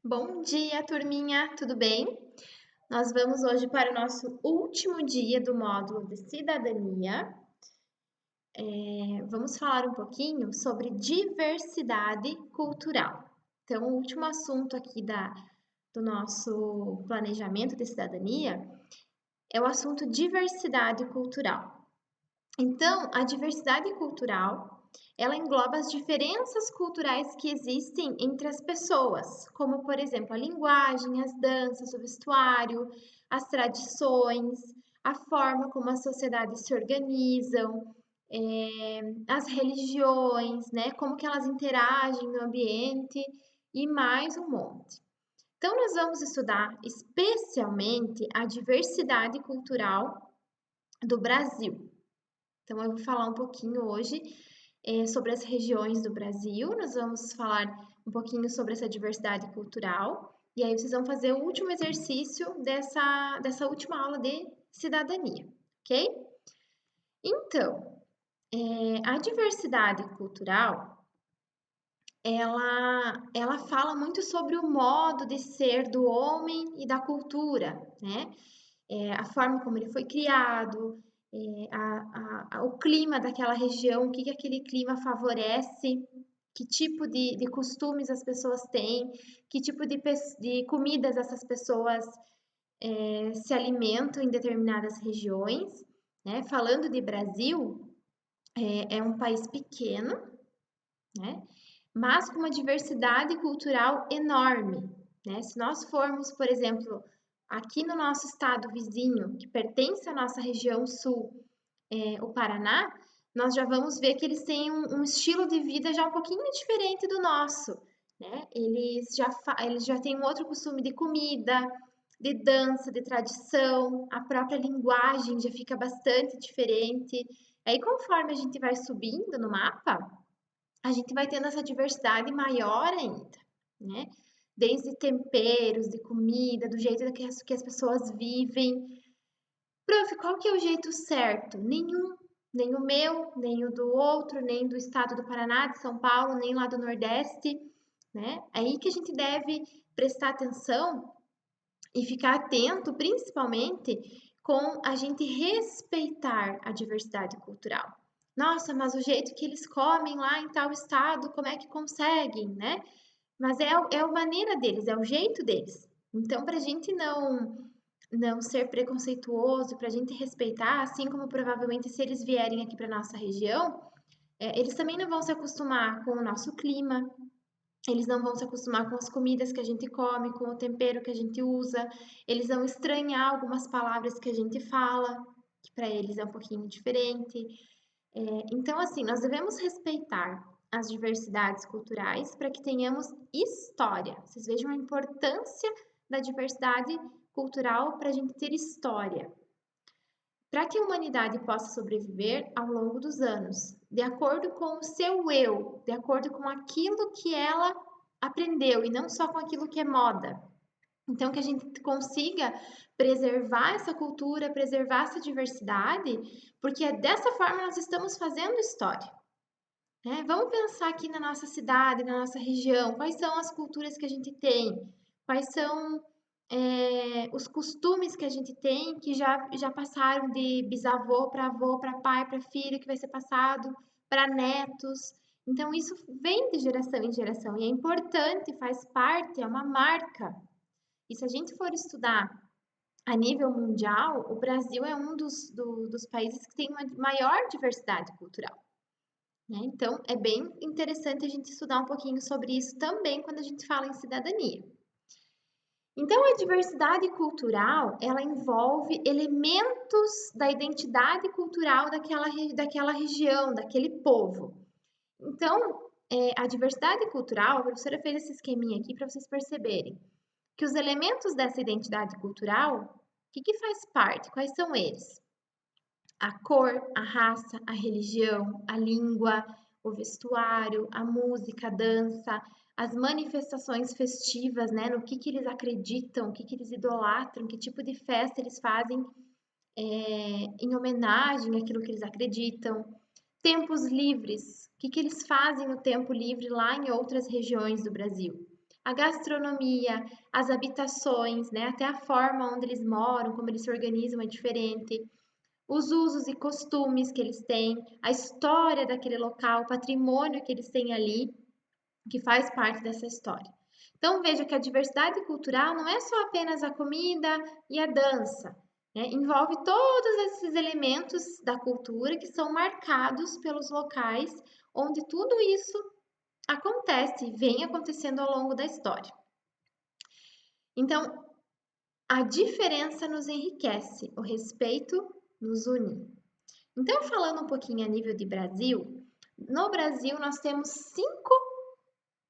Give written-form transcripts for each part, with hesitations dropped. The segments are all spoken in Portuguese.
Bom dia, turminha, tudo bem? Nós vamos hoje para o nosso último dia do módulo de cidadania. Vamos falar um pouquinho sobre diversidade cultural. Então, o último assunto aqui do nosso planejamento de cidadania é o assunto diversidade cultural. Então, a diversidade cultural, ela engloba as diferenças culturais que existem entre as pessoas, como, por exemplo, a linguagem, as danças, o vestuário, as tradições, a forma como as sociedades se organizam, as religiões, né, como que elas interagem no ambiente e mais um monte. Então, nós vamos estudar especialmente a diversidade cultural do Brasil. Então, eu vou falar um pouquinho hoje sobre as regiões do Brasil, nós vamos falar um pouquinho sobre essa diversidade cultural, e aí vocês vão fazer o último exercício dessa última aula de cidadania, ok? Então, a diversidade cultural, ela fala muito sobre o modo de ser do homem e da cultura, né? A forma como ele foi criado, o clima daquela região, o que aquele clima favorece, que tipo de costumes as pessoas têm, que tipo de comidas essas pessoas se alimentam em determinadas regiões. Né? Falando de Brasil, é um país pequeno, né? Mas com uma diversidade cultural enorme. Né? Se nós formos, por exemplo, aqui no nosso estado vizinho, que pertence à nossa região sul, o Paraná, nós já vamos ver que eles têm um estilo de vida já um pouquinho diferente do nosso. Né? Eles já têm um outro costume de comida, de dança, de tradição, a própria linguagem já fica bastante diferente. Aí, conforme a gente vai subindo no mapa, a gente vai tendo essa diversidade maior ainda, né? Desde temperos, de comida, do jeito que as pessoas vivem. Prof, qual que é o jeito certo? Nenhum. Nem o meu, nem o do outro, nem do estado do Paraná, de São Paulo, nem lá do Nordeste, né? Aí que a gente deve prestar atenção e ficar atento, principalmente, com a gente respeitar a diversidade cultural. Nossa, mas o jeito que eles comem lá em tal estado, como é que conseguem, né? Mas é a maneira deles, é o jeito deles. Então, para a gente não ser preconceituoso, para a gente respeitar, assim como provavelmente se eles vierem aqui para nossa região, eles também não vão se acostumar com o nosso clima, eles não vão se acostumar com as comidas que a gente come, com o tempero que a gente usa, eles vão estranhar algumas palavras que a gente fala, que para eles é um pouquinho diferente. Então, assim, nós devemos respeitar as diversidades culturais para que tenhamos história. Vocês vejam a importância da diversidade cultural para a gente ter história. Para que a humanidade possa sobreviver ao longo dos anos, de acordo com o seu eu, de acordo com aquilo que ela aprendeu e não só com aquilo que é moda. Então, que a gente consiga preservar essa cultura, preservar essa diversidade, porque é dessa forma nós estamos fazendo história. Né? Vamos pensar aqui na nossa cidade, na nossa região, quais são as culturas que a gente tem, quais são os costumes que a gente tem que já passaram de bisavô para avô, para pai, para filho, que vai ser passado para netos. Então, isso vem de geração em geração e é importante, faz parte, é uma marca. E se a gente for estudar a nível mundial, o Brasil é um dos países que tem uma maior diversidade cultural. Né? Então, é bem interessante a gente estudar um pouquinho sobre isso também quando a gente fala em cidadania. Então, a diversidade cultural, ela envolve elementos da identidade cultural daquela região, daquele povo. Então, a diversidade cultural, a professora fez esse esqueminha aqui para vocês perceberem que os elementos dessa identidade cultural, o que faz parte? Quais são eles? A cor, a raça, a religião, a língua, o vestuário, a música, a dança, as manifestações festivas, né? No que eles acreditam, o que eles idolatram, que tipo de festa eles fazem em homenagem àquilo que eles acreditam. Tempos livres, o que eles fazem no tempo livre lá em outras regiões do Brasil. a gastronomia, as habitações, né? Até a forma onde eles moram, como eles se organizam é diferente. Os usos e costumes que eles têm, a história daquele local, o patrimônio que eles têm ali, que faz parte dessa história. Então veja que a diversidade cultural não é só apenas a comida e a dança, né? Envolve todos esses elementos da cultura que são marcados pelos locais onde tudo isso acontece e vem acontecendo ao longo da história. Então, a diferença nos enriquece, o respeito nos une. Então, falando um pouquinho a nível de Brasil, no Brasil nós temos 5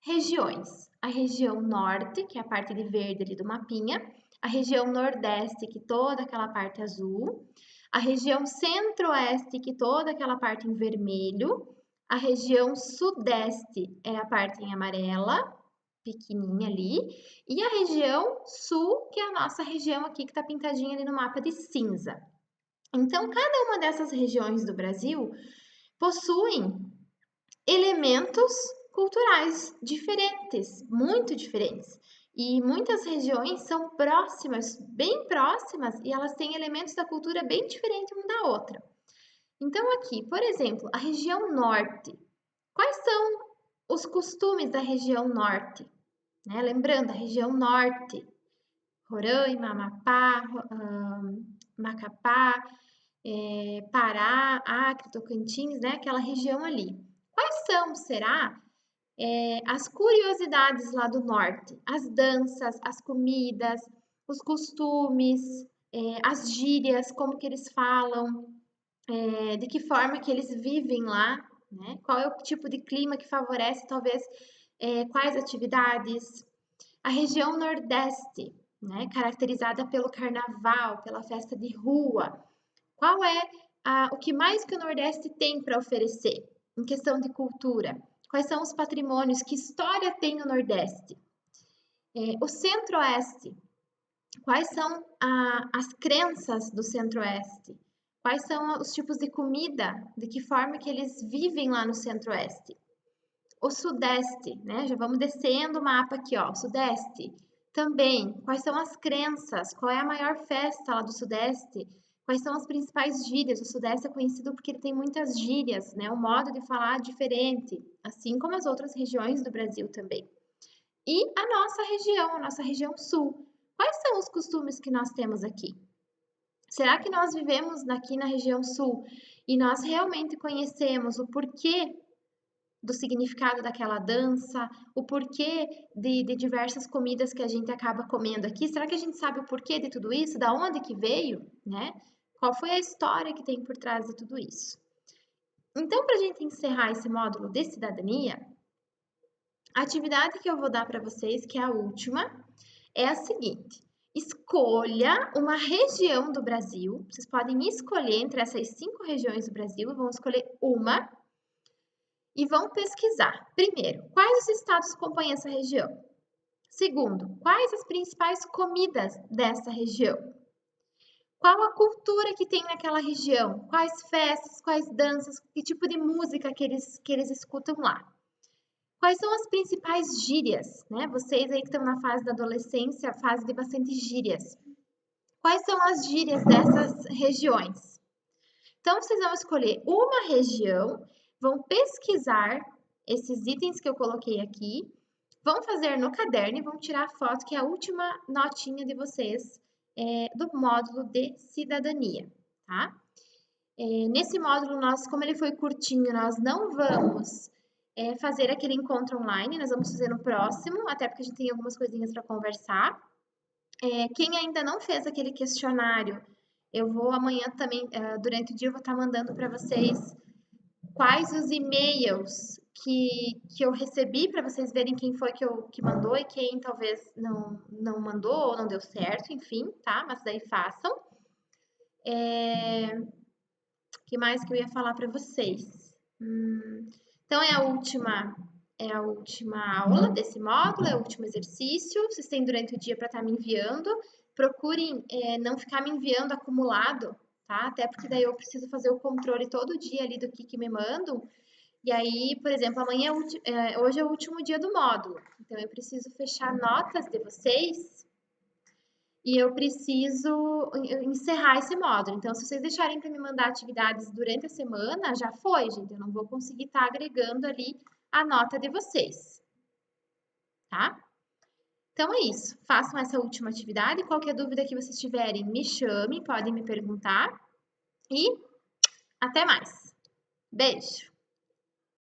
regiões. A região norte, que é a parte de verde ali do mapinha, a região nordeste, que toda aquela parte azul, a região centro-oeste, que toda aquela parte em vermelho, a região sudeste é a parte em amarela, pequenininha ali, e a região sul, que é a nossa região aqui que está pintadinha ali no mapa de cinza. Então, cada uma dessas regiões do Brasil possuem elementos culturais diferentes, muito diferentes. E muitas regiões são próximas, bem próximas, e elas têm elementos da cultura bem diferentes uma da outra. Então, aqui, por exemplo, a região norte. Quais são os costumes da região norte? Né? Lembrando, a região norte, Roraima, Amapá, Macapá, Pará, Acre, Tocantins, né? Aquela região ali. Quais são, será, as curiosidades lá do norte? As danças, as comidas, os costumes, as gírias, como que eles falam, de que forma que eles vivem lá, né? Qual é o tipo de clima que favorece, talvez, quais atividades? A região nordeste, né? Caracterizada pelo carnaval, pela festa de rua. Qual é o que mais que o Nordeste tem para oferecer em questão de cultura? Quais são os patrimônios? Que história tem o Nordeste? O Centro-Oeste. Quais são as crenças do Centro-Oeste? Quais são os tipos de comida? De que forma que eles vivem lá no Centro-Oeste? O Sudeste, né? Já vamos descendo o mapa aqui, ó. Sudeste. Também, quais são as crenças? Qual é a maior festa lá do Sudeste? Quais são as principais gírias? O Sudeste é conhecido porque ele tem muitas gírias, né? Um modo de falar diferente, assim como as outras regiões do Brasil também. E a nossa região sul. Quais são os costumes que nós temos aqui? Será que nós vivemos aqui na região sul e nós realmente conhecemos o porquê do significado daquela dança, o porquê de diversas comidas que a gente acaba comendo aqui? Será que a gente sabe o porquê de tudo isso? Da onde que veio, né? Qual foi a história que tem por trás de tudo isso? Então, para a gente encerrar esse módulo de cidadania, a atividade que eu vou dar para vocês, que é a última, é a seguinte: escolha uma região do Brasil. Vocês podem escolher entre essas 5 regiões do Brasil, vão escolher uma e vão pesquisar. Primeiro, quais os estados compõem essa região? Segundo, quais as principais comidas dessa região? Qual a cultura que tem naquela região? Quais festas, quais danças, que tipo de música que eles escutam lá? Quais são as principais gírias, né? Vocês aí que estão na fase da adolescência, fase de bastante gírias. Quais são as gírias dessas regiões? Então, vocês vão escolher uma região, vão pesquisar esses itens que eu coloquei aqui, vão fazer no caderno e vão tirar a foto, que é a última notinha de vocês do módulo de cidadania, tá? Nesse módulo, como ele foi curtinho, nós não vamos fazer aquele encontro online, nós vamos fazer no próximo, até porque a gente tem algumas coisinhas para conversar. Quem ainda não fez aquele questionário, eu vou amanhã também, durante o dia, eu vou estar mandando para vocês quais os e-mails que eu recebi para vocês verem quem foi que mandou e quem talvez não mandou ou não deu certo, enfim, tá? Mas daí façam. Que mais que eu ia falar para vocês? Então, é a última aula desse módulo, é o último exercício. Vocês têm durante o dia para estar me enviando. Procurem não ficar me enviando acumulado, tá? Até porque daí eu preciso fazer o controle todo dia ali do que me mandam. E aí, por exemplo, hoje é o último dia do módulo. Então, eu preciso fechar notas de vocês e eu preciso encerrar esse módulo. Então, se vocês deixarem para me mandar atividades durante a semana, já foi, gente. Eu não vou conseguir estar agregando ali a nota de vocês, tá? Então, é isso. Façam essa última atividade. Qualquer dúvida que vocês tiverem, me chamem, podem me perguntar. E até mais. Beijo!